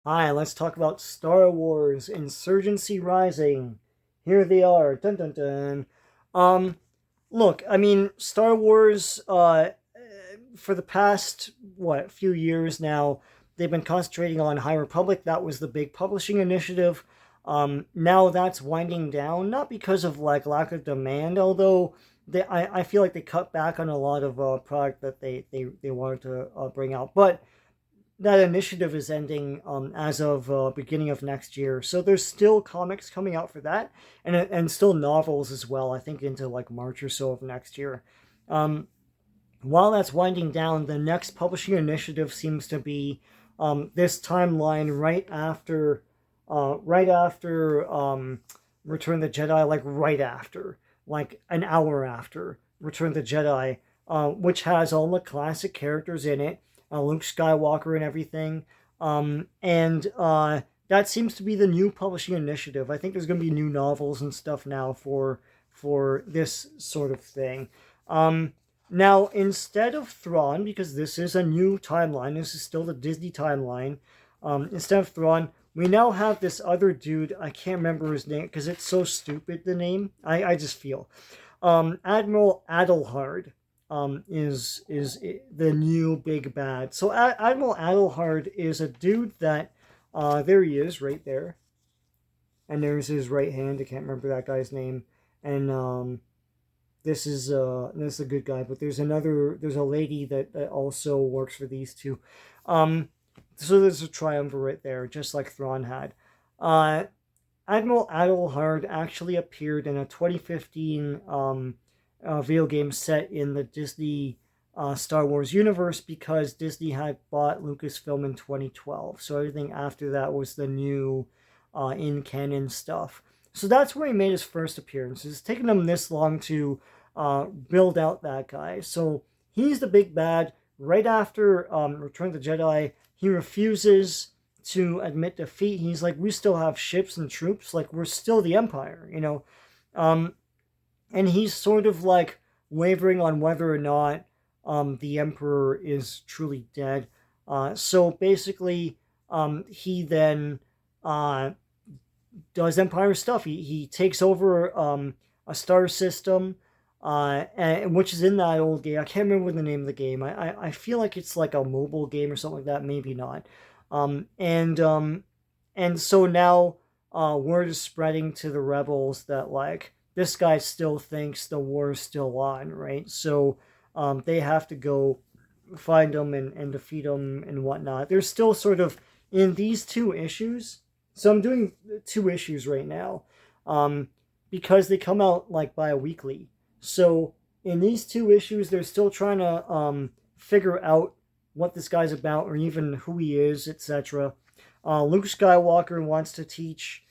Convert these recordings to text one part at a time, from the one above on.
Hi, let's talk about Star Wars Insurgency Rising. Here they are. Dun dun dun. Um, Look, I mean, Star Wars, for the past, few years now, they've been concentrating on High Republic. That was the big publishing initiative. Now that's winding down, not because of like lack of demand, although I feel like they cut back on a lot of product that they wanted to bring out. But that initiative is ending as of beginning of next year. So there's still comics coming out for that, and still novels as well. I think into like March or so of next year. Um, while that's winding down, the next publishing initiative seems to be this timeline right after Return of the Jedi, like right after, like an hour after Return of the Jedi, which has all the classic characters in it, Luke Skywalker and everything. And That seems to be the new publishing initiative. I think there's going to be new novels and stuff now for this sort of thing. Um, Now, instead of Thrawn, because this is a new timeline, this is still the Disney timeline. Instead of Thrawn, we now have this other dude. I can't remember his name because it's so stupid. The name I just feel. Admiral Adelhard is the new big bad. So Admiral Adelhard is a dude that there he is right there, and there's his right hand. I can't remember that guy's name, and this is a good guy, but there's a lady that also works for these two. Um, so there's a triumvirate there, just like Thrawn had. Uh, Admiral Adelhard actually appeared in a 2015 video game set in the Disney Star Wars universe because Disney had bought Lucasfilm in 2012. So everything after that was the new in canon stuff. So that's where he made his first appearance. It's taken him this long to build out that guy. So he's the big bad. Right after Return of the Jedi, he refuses to admit defeat. He's like, we still have ships and troops. Like, we're still the Empire, you know? Um, and he's sort of like wavering on whether or not the Emperor is truly dead. So basically, he then uh, does Empire stuff. He takes over a star system, which is in that old game. I can't remember the name of the game. I feel like it's like a mobile game or something like that. Maybe not. Um, and um, and so now word is spreading to the rebels that like this guy still thinks the war is still on, right? So they have to go find him and defeat him and whatnot. They're still sort of in these two issues. So I'm doing two issues right now, um, because they come out like bi-weekly. So in these two issues, they're still trying to figure out what this guy's about or even who he is, etc. Luke Skywalker wants to teach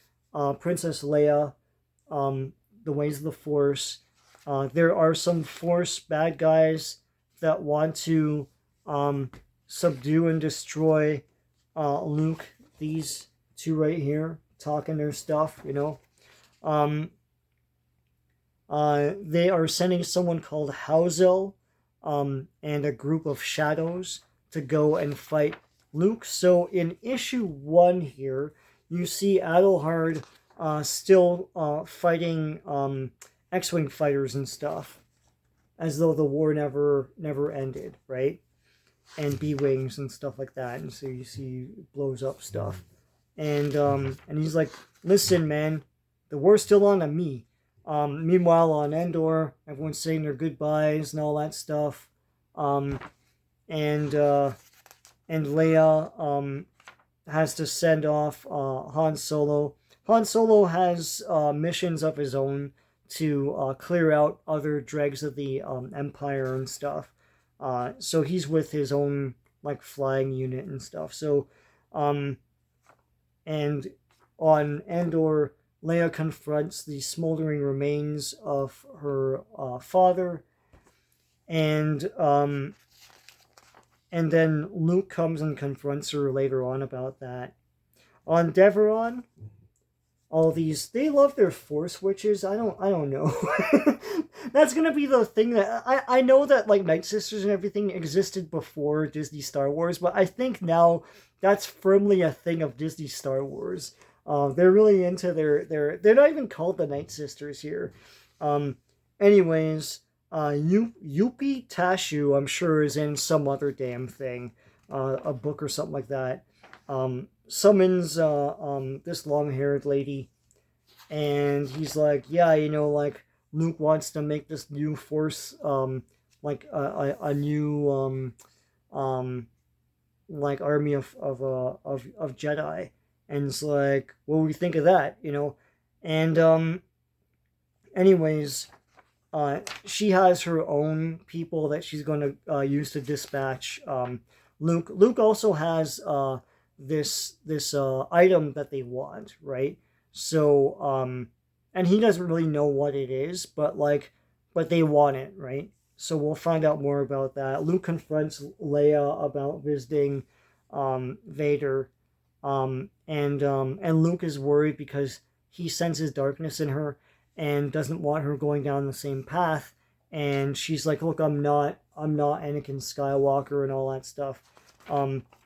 Princess Leia um, the ways of the Force. There are some Force bad guys that want to um, subdue and destroy Luke. These two right here talking their stuff, you know. Um, they are sending someone called Hauzel and a group of shadows to go and fight Luke. So in issue one here, you see Adelhard still fighting X-wing fighters and stuff, as though the war never ended, right? And B-wings and stuff like that. And so you see blows up stuff, and he's like, "Listen, man, the war's still on to me." Meanwhile, on Endor, everyone's saying their goodbyes and all that stuff. Um, and and Leia has to send off Han Solo. Han Solo has missions of his own to clear out other dregs of the Empire and stuff. So he's with his own like flying unit and stuff. So, um, and on Endor, Leia confronts the smoldering remains of her father, and and then Luke comes and confronts her later on about that. On Deveron, all these, they love their force witches. I don't know. That's gonna be the thing that I know that like Night Sisters and everything existed before Disney Star Wars, but I think now that's firmly a thing of Disney Star Wars. They're really into they're not even called the Night Sisters here. Um, anyways, Yupi Tashu, I'm sure, is in some other damn thing, a book or something like that. Summons this long-haired lady, and he's like, yeah, like Luke wants to make this new force, like a new like army of Jedi, and it's like, what do we think of that, And anyways, she has her own people that she's going to use to dispatch Luke. Luke also has this item that they want, right? So and he doesn't really know what it is, but they want it, right? So we'll find out more about that. Luke confronts Leia about visiting Vader, and Luke is worried because he senses darkness in her and doesn't want her going down the same path. And she's like, "Look, I'm not Anakin Skywalker and all that stuff."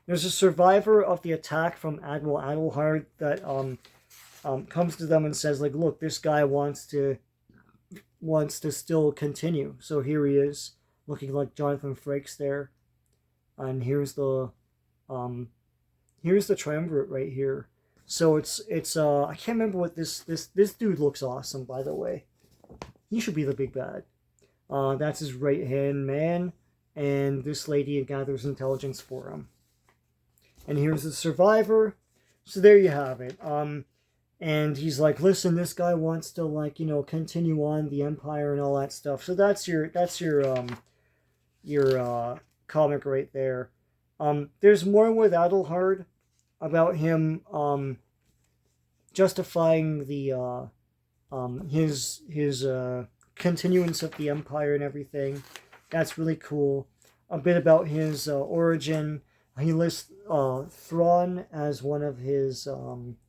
There's a survivor of the attack from Admiral Adelhard that comes to them and says, like, "Look, this guy wants to still continue." So here he is, looking like Jonathan Frakes there, and here's the triumvirate right here. So it's I can't remember what this dude looks awesome, by the way. He should be the big bad. That's his right hand man, and this lady gathers intelligence for him. And here's the survivor. So there you have it. And he's like, listen, this guy wants to, like, continue on the Empire and all that stuff. So that's your comic right there. There's more with Adelhard about him justifying the his continuance of the Empire and everything. That's really cool. A bit about his origin. He lists Thrawn as one of his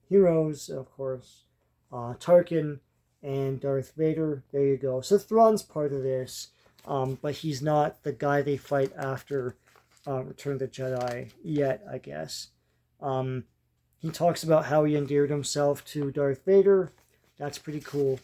heroes, of course. Tarkin and Darth Vader. There you go. So Thrawn's part of this, but he's not the guy they fight after Return of the Jedi yet, I guess. He talks about how he endeared himself to Darth Vader. That's pretty cool.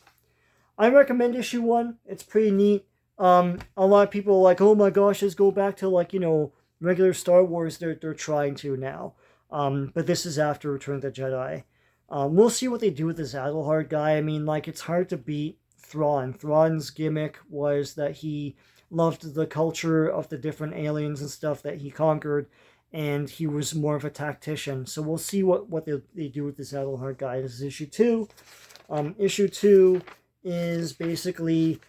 I recommend issue 1. It's pretty neat. A lot of people are like, oh my gosh, let's go back to regular Star Wars. They're trying to now. But this is after Return of the Jedi. We'll see what they do with this Adelhard guy. I mean, it's hard to beat Thrawn. Thrawn's gimmick was that he loved the culture of the different aliens and stuff that he conquered, and he was more of a tactician. So we'll see what they do with this Adelhard guy. This is issue 2. Issue 2 is basically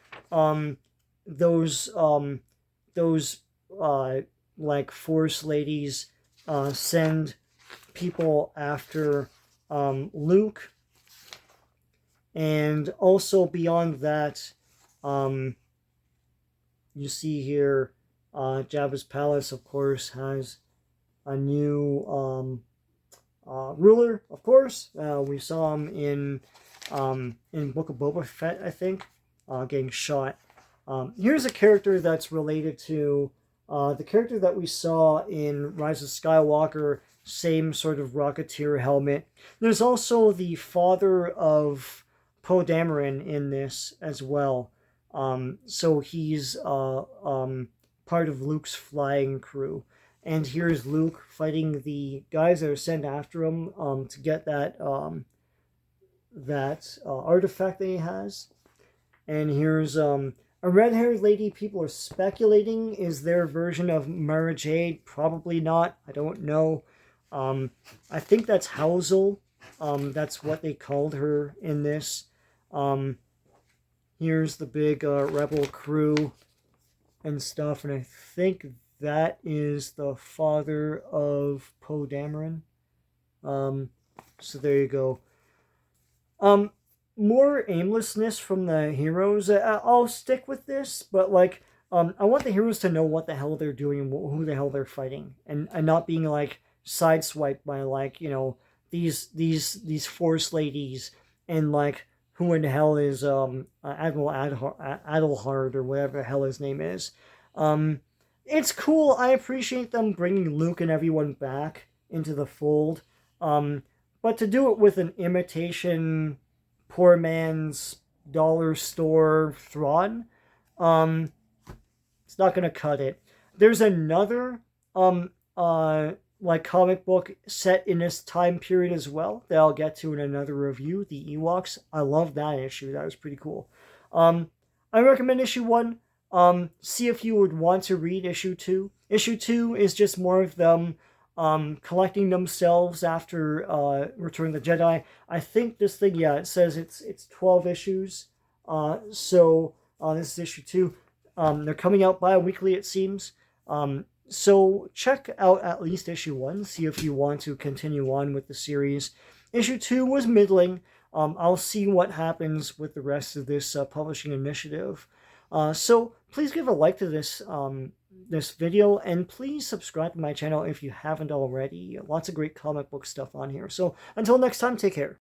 those Force ladies send people after Luke, and also beyond that, you see here, Jabba's palace, of course, has a new ruler. Of course, we saw him in Book of Boba Fett, I think, getting shot. Here's a character that's related to the character that we saw in Rise of Skywalker. Same sort of Rocketeer helmet. There's also the father of Poe Dameron in this as well. So he's part of Luke's flying crew. And here's Luke fighting the guys that are sent after him to get that artifact that he has. And here's a red-haired lady people are speculating is their version of Mara Jade. Probably not. I don't know. I think that's Housel. That's what they called her in this. Here's the big rebel crew and stuff, and I think that is the father of Poe Dameron. So there you go. More aimlessness from the heroes. I'll stick with this, but I want the heroes to know what the hell they're doing and who the hell they're fighting, and not being sideswiped by these Force ladies and like who in hell is Admiral Adelhard or whatever the hell his name is. Um, it's cool. I appreciate them bringing Luke and everyone back into the fold. But to do it with an imitation poor man's dollar store Thrawn, um, it's not gonna cut it. There's another um like comic book set in this time period as well that I'll get to in another review. The Ewoks. I love that issue. That was pretty cool. I recommend issue 1. See if you would want to read issue 2. Issue 2 is just more of them collecting themselves after Return of the Jedi. I think this thing, yeah, it says it's 12 issues. So this is issue 2. They're coming out bi-weekly, it seems. So check out at least issue 1, see if you want to continue on with the series. Issue 2 was middling. I'll see what happens with the rest of this publishing initiative. So please give a like to this this video, and please subscribe to my channel if you haven't already. Lots of great comic book stuff on here. So until next time, take care.